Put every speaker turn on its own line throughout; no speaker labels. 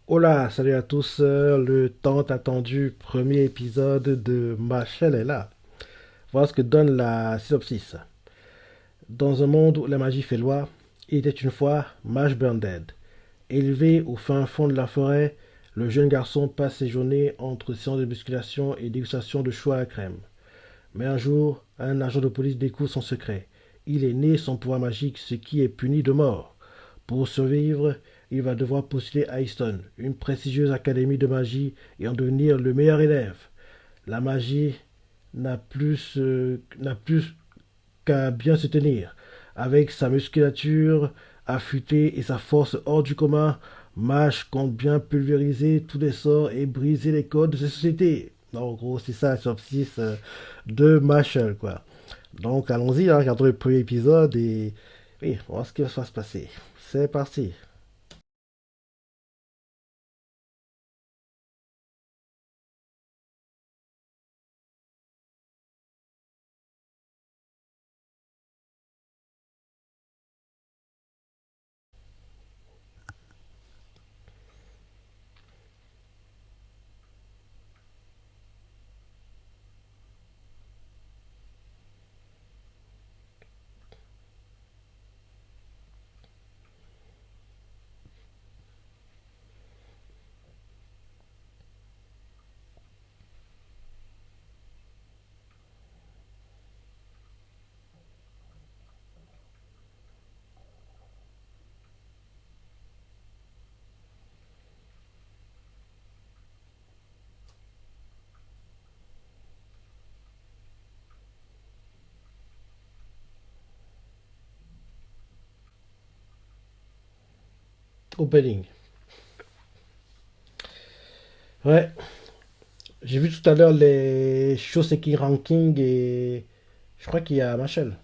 Hola, salut à tous. Le tant attendu premier épisode de Ma chaîne est là. Voilà ce que donne la synopsis. Dans un monde où la magie fait loi, il était une fois Mage Burndead. Élevé au fin fond de la forêt, le jeune garçon passe ses journées entre séances de musculation et dégustation de choux à la crème. Mais un jour, un agent de police découvre son secret. Il est né sans pouvoir magique, ce qui est puni de mort. Pour survivre, il va devoir postuler à Easton, une prestigieuse académie de magie, et en devenir le meilleur élève. La magie n'a plus qu'à bien se tenir. Avec sa musculature affûtée et sa force hors du commun, Mage compte bien pulvériser tous les sorts et briser les codes de cette société. En gros, c'est ça la synopsis de Marshall, quoi. Donc, allons-y, hein, regardons le premier épisode et oui, on va voir ce qui va se passer. C'est parti. Opening. Ouais, j'ai vu tout à l'heure les Shoseki Ranking et je crois qu'il y a Marshall.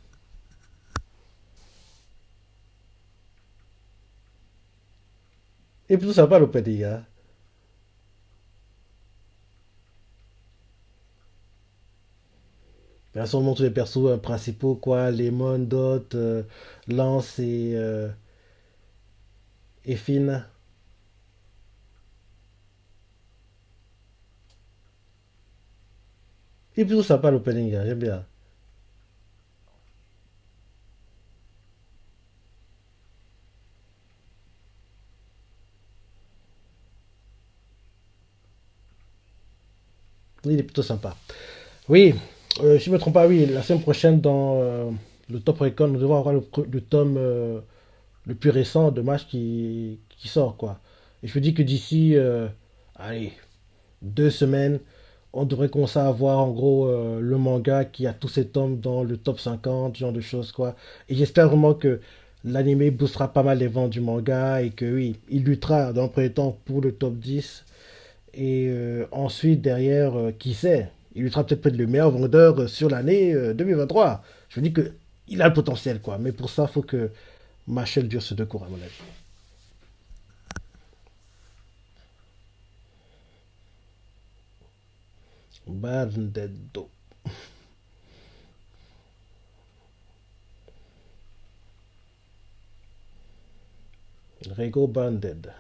Et plutôt sympa l'opening, hein. Bien sûr, on montre les persos principaux, quoi. Lemon, Dot, Lance et Finn. Et plutôt sympa l'opening, hein, j'aime bien. Oui, il est plutôt sympa. Oui, si je ne me trompe pas, oui, la semaine prochaine dans le Top Recon, nous devons avoir le tome le plus récent de match qui sort, quoi. Et je me dis que d'ici, allez, 2 semaines, on devrait commencer à voir en gros le manga qui a tous ses tomes dans le top 50, ce genre de choses, quoi. Et j'espère vraiment que l'anime boostera pas mal les ventes du manga et que oui, il luttera dans le premier temps pour le top 10. Et ensuite, derrière, qui sait, il luttera peut-être pour être le meilleur vendeur sur l'année 2023. Je me dis que il a le potentiel, quoi. Mais pour ça, il faut que Machel dure ce deux cours, à mon avis. Bandendo. Rego Banded.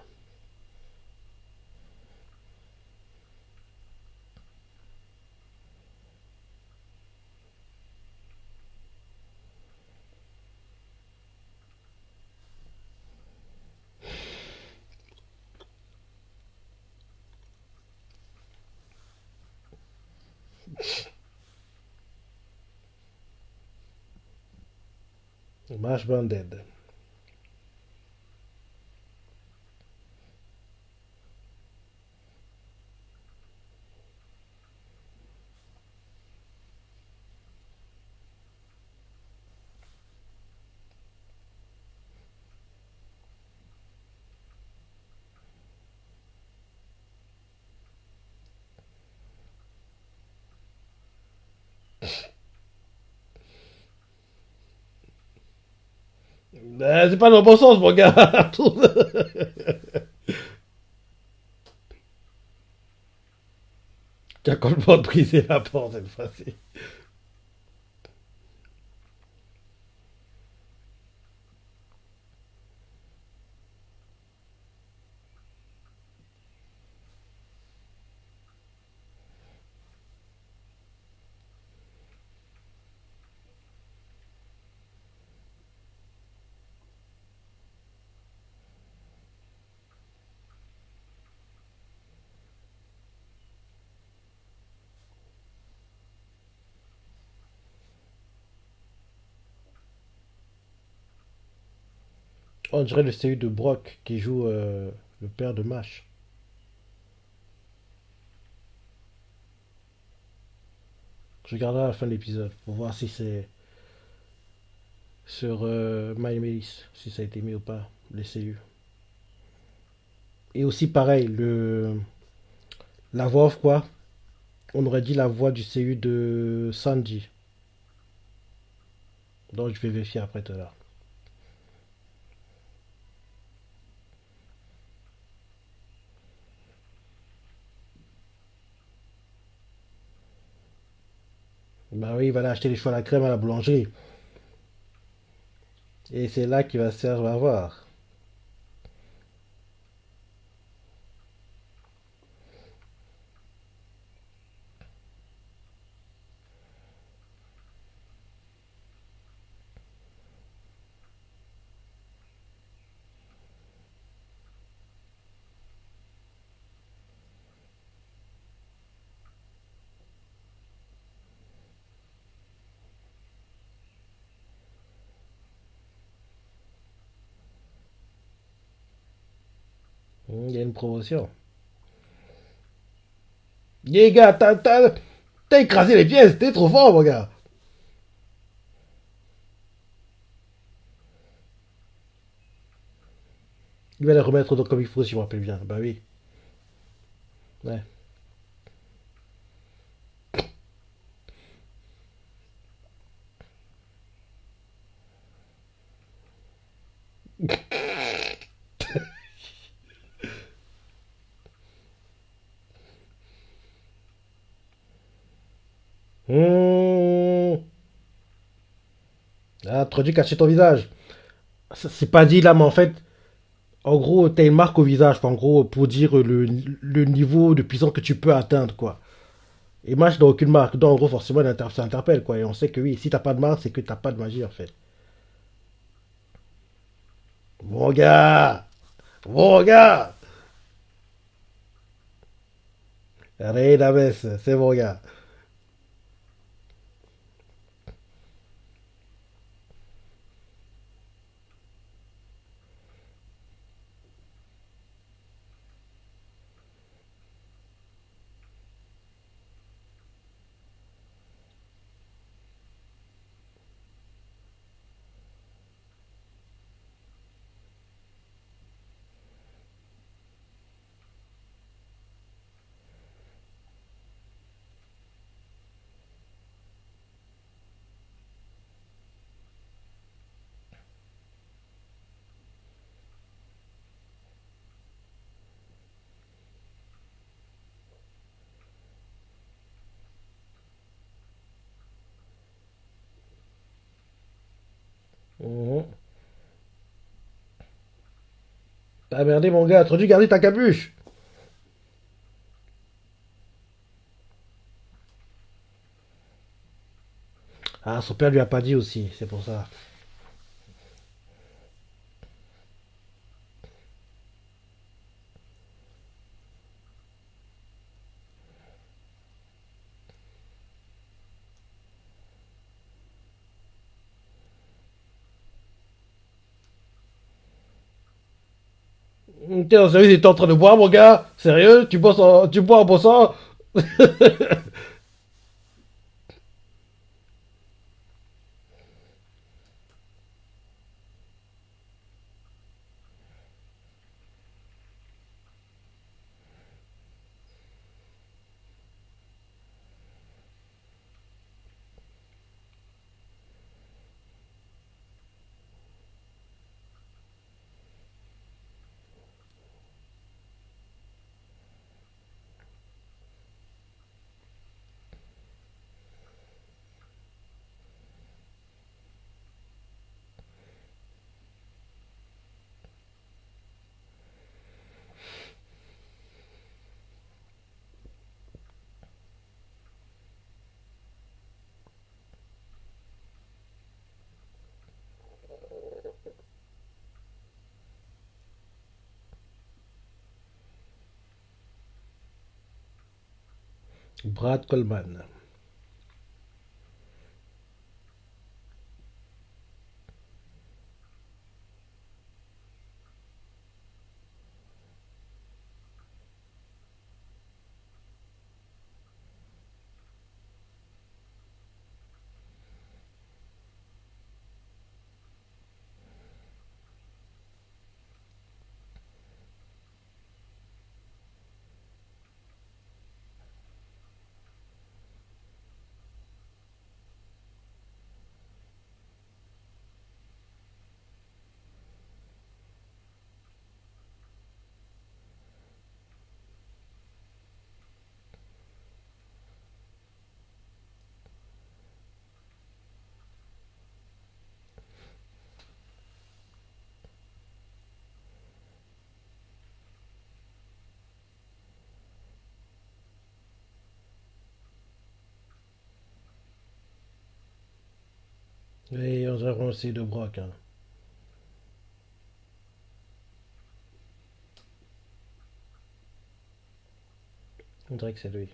Mash Banded. C'est pas dans le bon sens, mon gars. Tu as complètement brisé la porte cette fois-ci. On dirait le CU de Brock qui joue le père de Mash. Je regarderai à la fin de l'épisode pour voir si c'est sur My Melisse, si ça a été mis ou pas, les CU. Et aussi pareil, la voix off quoi. On aurait dit la voix du CU de Sanji. Donc je vais vérifier après tout à l'heure. Bah oui, il va aller acheter les choux à la crème à la boulangerie. Et c'est là qu'il va se faire avoir. Il y a une promotion. Les gars, t'as écrasé les pièces, t'es trop fort, mon gars. Il va les remettre donc comme il faut, si je me rappelle bien. Bah oui. Ouais. Mmh. Ah, introduit cacher ton visage. C'est pas dit là, mais en fait, en gros, t'as une marque au visage, en gros, pour dire le niveau de puissance que tu peux atteindre, quoi. Et moi, je n'ai aucune marque. Donc, en gros, forcément, ça interpelle, quoi. Et on sait que oui, si t'as pas de marque, c'est que t'as pas de magie, en fait. Mon gars! Mon gars! Reina Mess, c'est mon gars. Mhm. T'as merdé, mon gars. T'aurais dû garder ta capuche. Ah, son père lui a pas dit aussi, c'est pour ça. T'es sérieux, t'es en train de boire, mon gars? Sérieux? Tu bois en bossant? Brad Coleman. Et on dirait vraiment que c'est de Brock, hein. On dirait que c'est lui.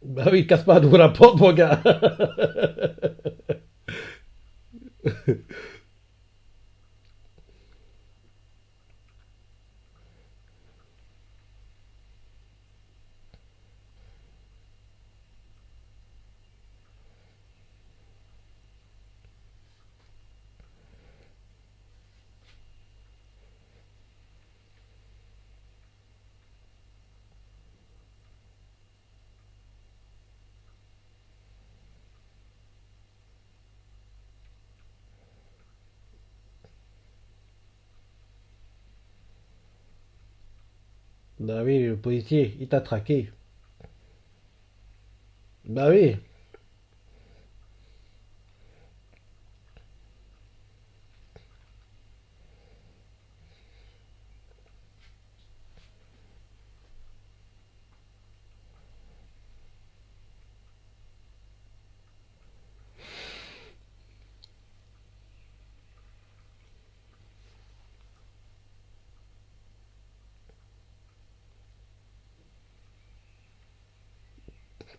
Bah oui, casse pas d'ouvrir la porte, mon gars. Bah oui, le policier, il t'a traqué. Bah oui.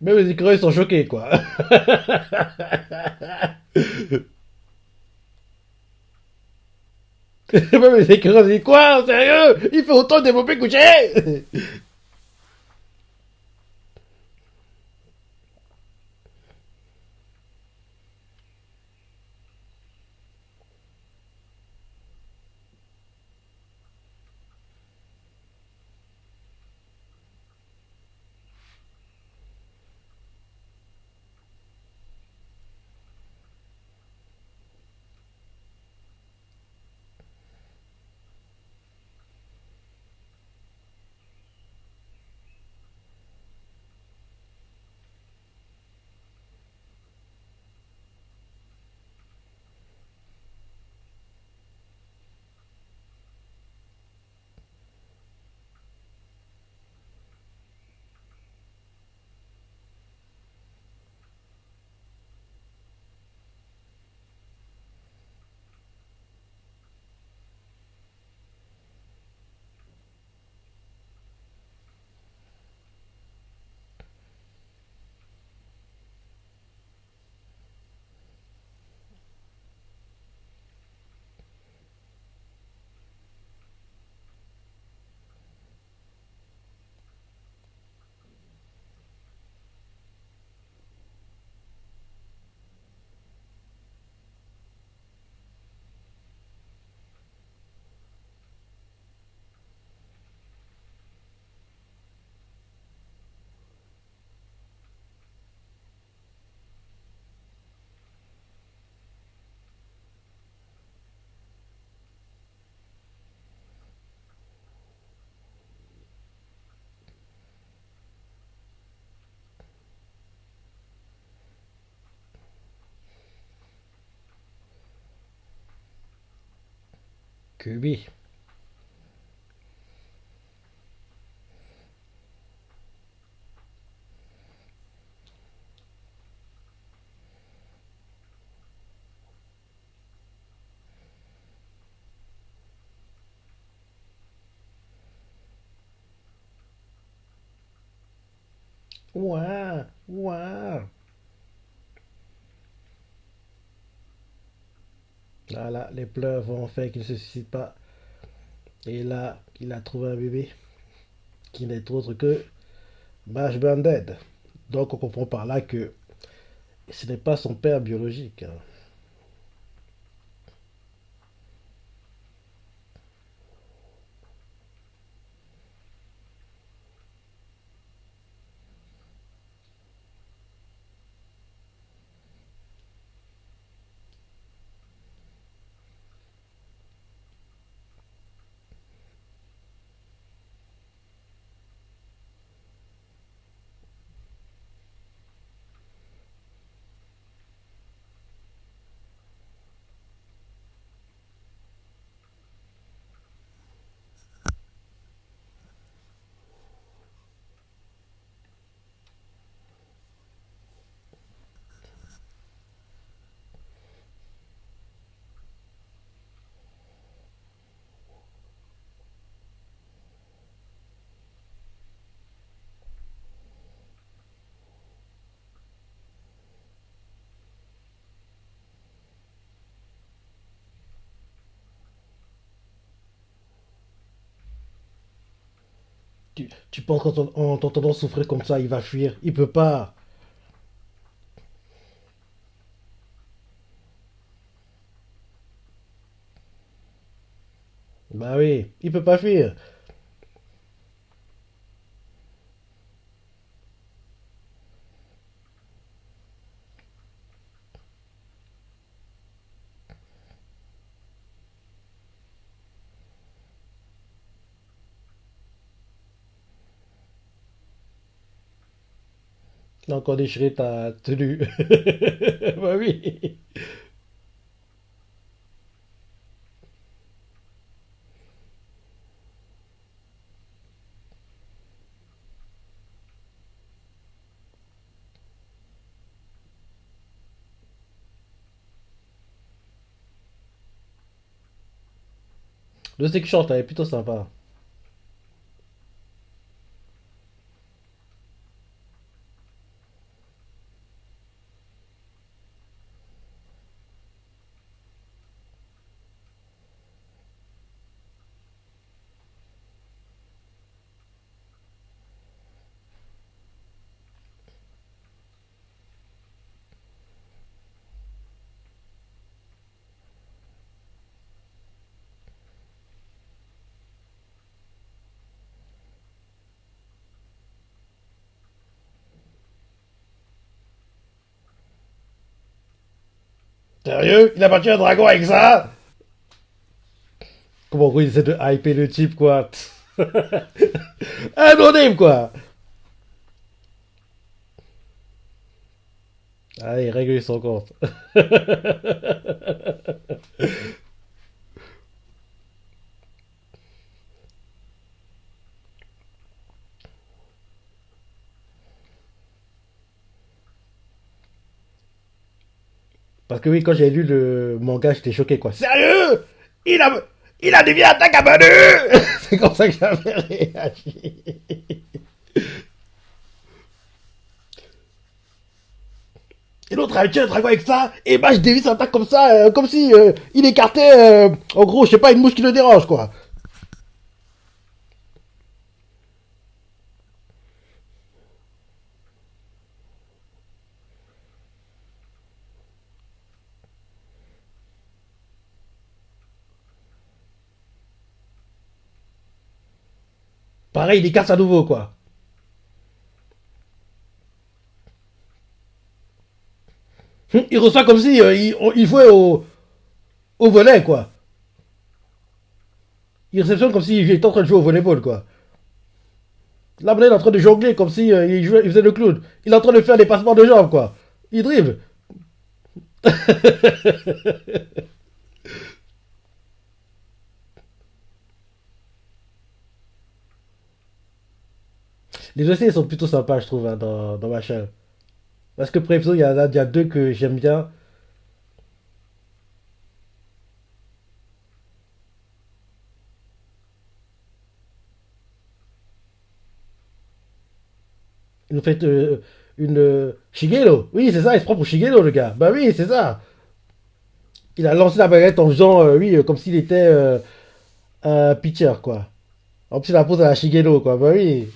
Même les écureuils sont choqués, quoi. Même les écureuils disent quoi, sérieux? Il fait autant développer coucher. Kubi. Ouah, ouah. Voilà, les pleurs vont faire qu'il ne se suicide pas. Et là, il a trouvé un bébé qui n'est autre que Bash Banded. Donc on comprend par là que ce n'est pas son père biologique, hein. Tu penses qu'en t'entendant souffrir comme ça, il va fuir? Il peut pas. Bah oui, il peut pas fuir. Il a encore déchiré ta tenue. Bah oui. Le c'est qui chante, elle est plutôt sympa. Sérieux? Il a battu un dragon avec ça? Comment gros, il essaie de hyper le type, quoi. Un no quoi. Allez, règle son compte. Parce que oui, quand j'ai lu le manga, j'étais choqué, quoi. Sérieux? Il a, il a dévié attaque à main nue. C'est comme ça que j'avais réagi. Et l'autre a tué un dragon avec ça, et bah je dévie sa attaque comme ça, comme si il écartait, en gros, je sais pas, une mouche qui le dérange, quoi. Pareil, il écarte à nouveau, quoi. Il reçoit comme si il jouait au volet, quoi. Il réceptionne comme s'il était en train de jouer au volleyball, quoi. Là, il est en train de jongler comme si il faisait le clown. Il est en train de faire des passements de jambes, quoi. Il dribble. Les dossiers sont plutôt sympas, je trouve, hein, dans ma chaîne. Parce que par exemple, il y a deux que j'aime bien. Il nous fait une Shigelo. Oui, c'est ça, il se prend pour Shigelo, le gars. Bah oui, c'est ça. Il a lancé la baguette en faisant, oui, comme s'il était un pitcher, quoi. En plus, il la pose à la Shigelo, quoi. Bah oui.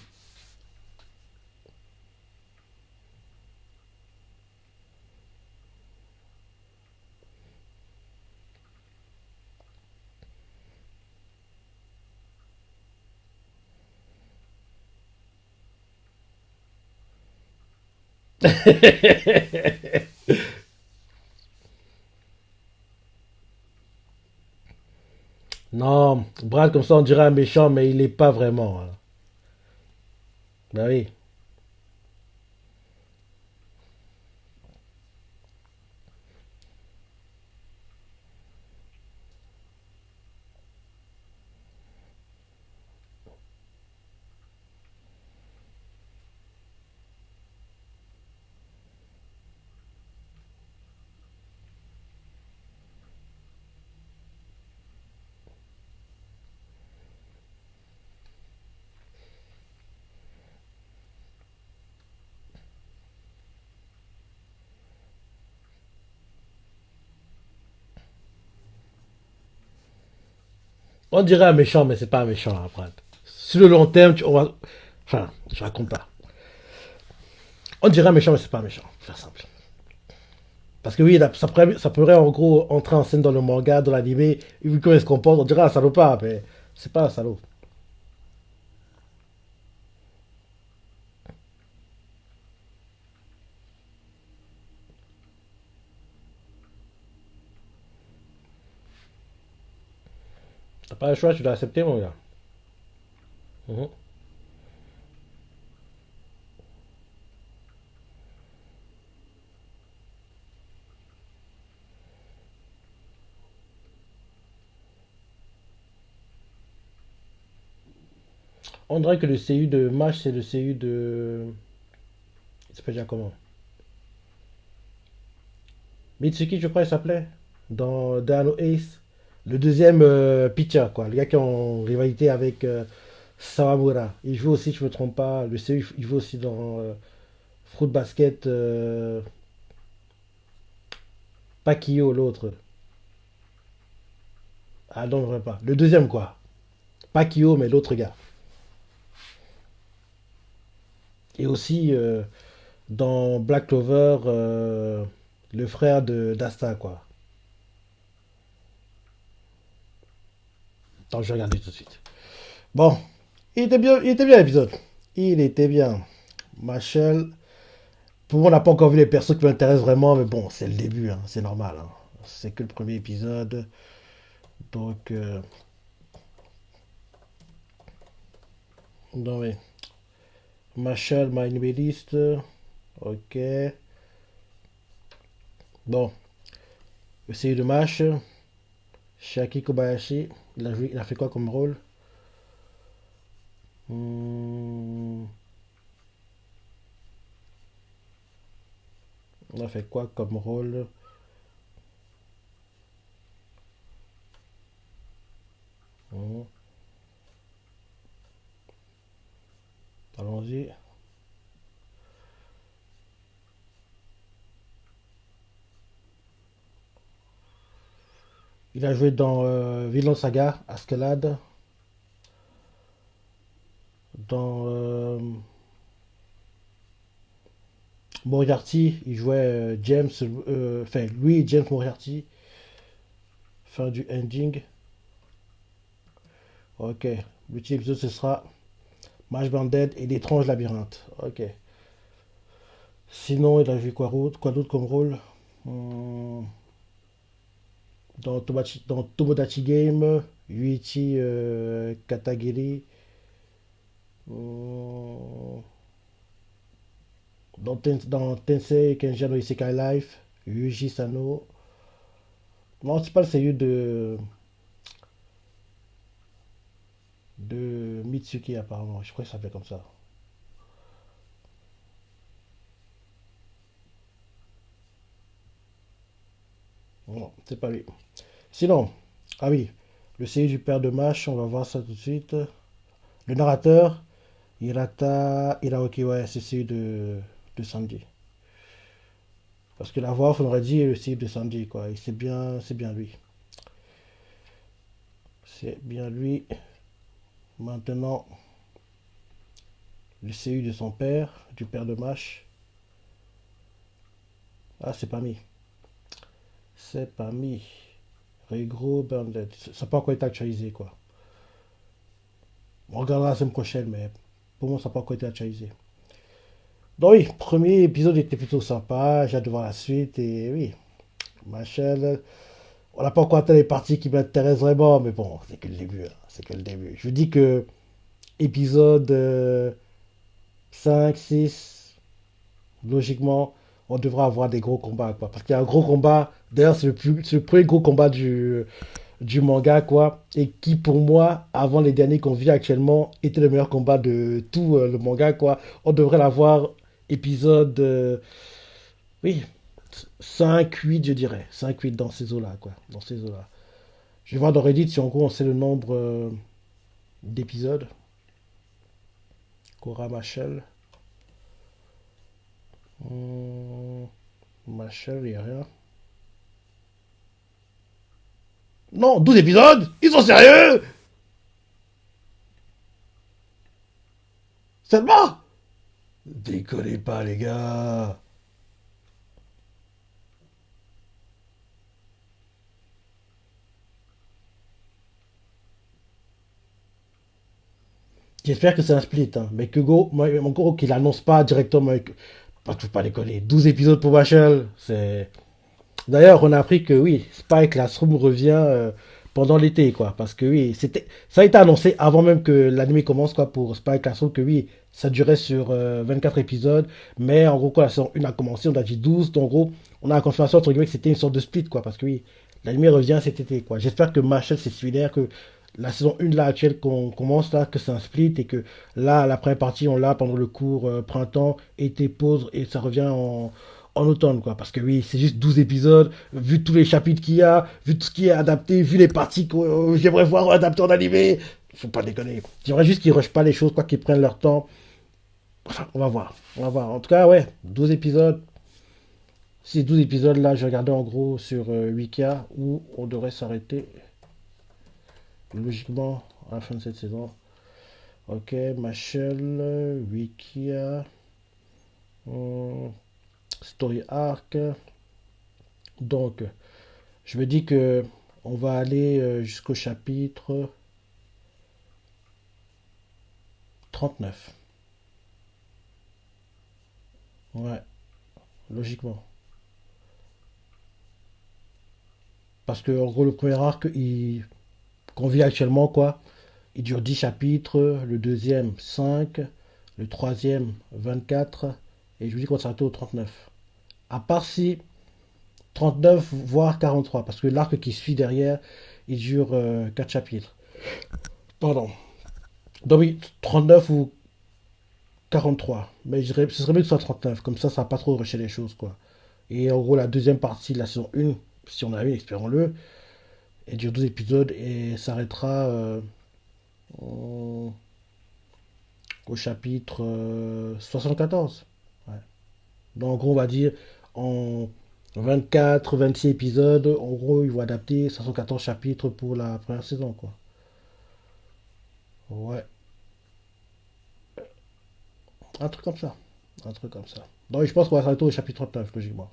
Non, Brad, comme ça, on dirait un méchant, mais il est pas vraiment, hein. Bah oui. On dirait un méchant, mais c'est pas un méchant, hein, Brad. sur le long terme, on va. Enfin, je raconte pas. On dirait un méchant, mais c'est pas un méchant, pour faire simple. Parce que oui, ça pourrait en gros entrer en scène dans le manga, dans l'animé, et vu comment il se comporte, on dirait un salopard, mais c'est pas un salaud. T'as pas le choix, tu dois accepter, mon gars. Mhm. On dirait que le CU de Mash, c'est le CU de. Il s'appelle déjà comment? Mitsuki, je crois, il s'appelait. Dans Dano Ace. Le deuxième pitcher, quoi. Le gars qui est en rivalité avec Sawamura. Il joue aussi, je me trompe pas. Le CU, il joue aussi dans Fruit Basket. Pas Kyo, l'autre. Ah non, vraiment pas. Le deuxième, quoi. Pas Kyo, mais l'autre gars. Et aussi dans Black Clover, le frère de d'Asta, quoi. Attends, je vais regarder tout de suite. Bon, il était bien l'épisode. Il était bien. Machel, pour moi, on n'a pas encore vu les persos qui m'intéressent vraiment, mais bon, c'est le début, hein, c'est normal, hein. C'est que le premier épisode. Donc, non, mais. Machel, My List. Ok. Bon, le série de Mash. Shaki Kobayashi. Il a fait quoi comme rôle? Hmm, il a fait quoi comme rôle? Hmm, allons-y. Il a joué dans Vinland Saga, Askeladd, dans Moriarty, il jouait James, enfin lui et James Moriarty, fin du ending. Ok, l'ultime épisode ce sera Match Banded et l'étrange labyrinthe. Ok. Sinon, il a joué quoi d'autre comme rôle? Hmm, dans Tomodachi Game, Yuichi Katagiri. Hmm, dans Tensei Kenja no Isekai Life, Yuji Sano. Non, c'est pas le seiyuu de Mitsuki apparemment. Je crois que ça s'appelait comme ça. Non, c'est pas lui. Sinon, ah oui, le seiyuu du père de Mash, on va voir ça tout de suite. Le narrateur, Hirata Hiraoki, ouais, c'est celui de Sanji. Parce que la voix off, on aurait dit le seiyuu de Sanji, quoi. Et c'est bien lui. C'est bien lui. Maintenant, le seiyuu de son père, du père de Mash. Ah, c'est pas mis. C'est pas mis. Regro Burnley. Ça n'a pas encore été actualisé, quoi. On regardera la semaine prochaine, mais pour moi, ça n'a pas encore été actualisé. Donc oui, premier épisode était plutôt sympa. J'ai hâte de voir la suite. Et oui, ma chaîne, on n'a pas encore atteint les parties qui m'intéressent vraiment, mais bon, c'est que le début, hein, c'est que le début. Je vous dis que épisode 5, 6, logiquement, on devra avoir des gros combats, quoi. Parce qu'il y a un gros combat. D'ailleurs, c'est le premier gros combat du manga, quoi. Et qui, pour moi, avant les derniers qu'on vit actuellement, était le meilleur combat de tout le manga, quoi. On devrait l'avoir épisode, oui, 5 8 je dirais. 5 8 dans ces eaux-là, quoi. Dans ces eaux-là. Je vais voir dans Reddit si en gros on sait le nombre d'épisodes. Cora Machel. Hmm, Machel, il n'y a rien. Non, 12 épisodes. Ils sont sérieux? Seulement! Décollez pas, les gars. J'espère que c'est un split, hein. Mais que Go, mon gros, qu'il annonce pas directement. Pas tout pas déconner. 12 épisodes pour Machel. C'est. D'ailleurs, on a appris que oui, Spy Classroom revient pendant l'été, quoi. Parce que oui, ça a été annoncé avant même que l'anime commence, quoi, pour Spy Classroom, que oui, ça durait sur 24 épisodes. Mais en gros, quand la saison 1 a commencé, on a dit 12. Donc, en gros, on a la confirmation, entre guillemets, que c'était une sorte de split, quoi. Parce que oui, l'anime revient cet été, quoi. J'espère que Machel, c'est similaire, que la saison 1 là actuelle qu'on commence là, que c'est un split et que là, la première partie, on l'a pendant le cours printemps, été, pause et ça revient en automne, quoi. Parce que oui, c'est juste 12 épisodes, vu tous les chapitres qu'il y a, vu tout ce qui est adapté, vu les parties que j'aimerais voir adaptées en animé. Faut pas déconner. J'aimerais juste qu'ils rushent pas les choses, quoi, qu'ils prennent leur temps. Enfin, on va voir. On va voir. En tout cas, ouais, 12 épisodes. Ces 12 épisodes là, j'ai regardé en gros sur Wikia où on devrait s'arrêter logiquement à la fin de cette saison. Ok, Machel, Wikia, hum, Story Arc. Donc, je me dis que on va aller jusqu'au chapitre 39. Ouais, logiquement. Parce que, en gros, le premier arc, qu'on vit actuellement, quoi, il dure 10 chapitres, le deuxième 5, le troisième 24, et je vous dis qu'on va s'arrêter au 39. À part si 39 voire 43, parce que l'arc qui suit derrière, il dure 4 chapitres. Pardon. Donc oui, 39 ou 43. Mais ce serait mieux que ce soit 39, comme ça va pas trop rusher les choses, quoi. Et en gros, la deuxième partie de la saison 1, si on arrive, espérons-le, elle dure 12 épisodes et s'arrêtera au, au chapitre 74. Ouais. Donc en gros, on va dire en 24, 26 épisodes, en gros, ils vont adapter 74 chapitres pour la première saison, quoi. Ouais, un truc comme ça. Un truc comme ça. Donc je pense qu'on va s'arrêter au chapitre 39, logiquement.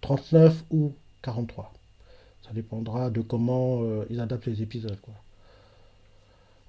39 ou 43. Ça dépendra de comment ils adaptent les épisodes, quoi.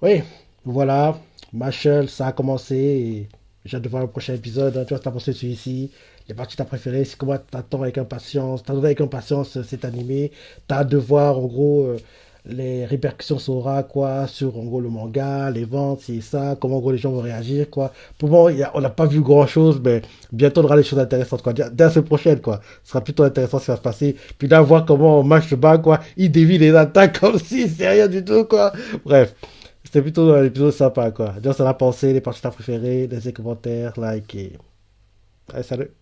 Oui, voilà. Marshall, ça a commencé et j'ai hâte de voir le prochain épisode, hein. Tu vois, t'as pensé de celui-ci. Les parties que t'as préférées, c'est comment t'attends avec impatience. T'attends avec impatience cet animé. T'as hâte de voir, en gros, les répercussions ça aura, quoi, sur, en gros, le manga, les ventes, c'est ça, comment, en gros, les gens vont réagir, quoi. Pour le moment, on n'a pas vu grand-chose, mais bientôt, on aura des choses intéressantes, quoi. Dès la semaine prochaine, quoi. Ce sera plutôt intéressant ce qui va se passer. Puis là, voir comment on match le bas, quoi. Il dévie les attaques comme si c'est rien du tout, quoi. Bref. C'était plutôt un épisode sympa, quoi. Dis-moi ce que t'en as pensé, les parties que t'as préférées, laissez des commentaires, like et... Allez, salut!